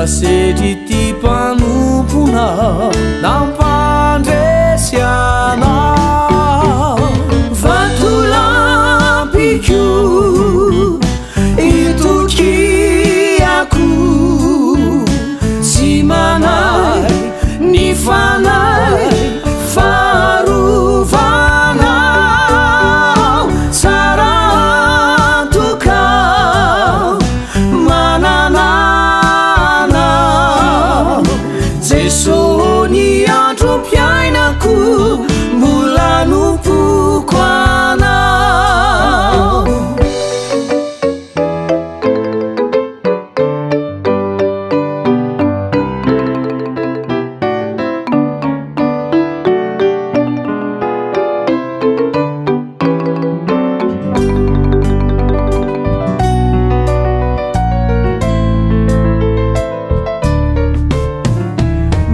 sedity mpanompoana nampandresianao vatolampiko itokiako tsy manay ny fanay farovanao tsara antokao manananao Jesosy ny andro mpiainako mbola nompoko anao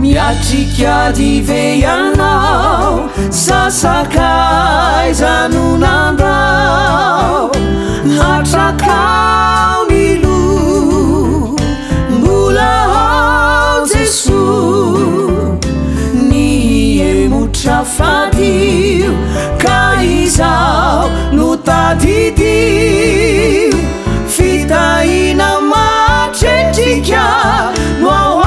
miatrikady ianao sasakaiza no nandrao hatrakao ny lo mbola ao Jesosy ny emotra fadio ka izao no tadidio fitahina matretrika no ao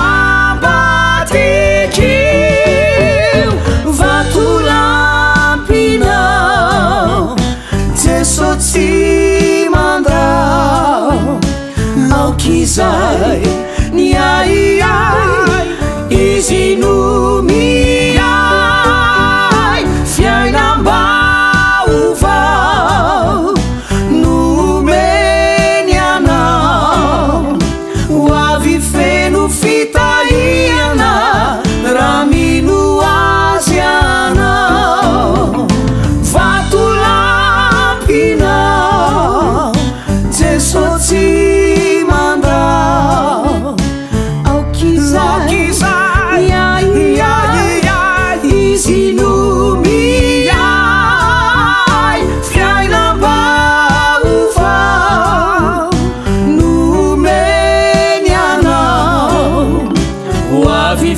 vatolampinao Jesosy tsy mandrao aokizay ny aiai izy no miay fiainam-baovao nomeny anao ho avy feno fitahiana raha mino azy anao vatolampinao Jesosy tsy mandrao aokizay izy no miay fiainam-baovao nomeny anao ho avy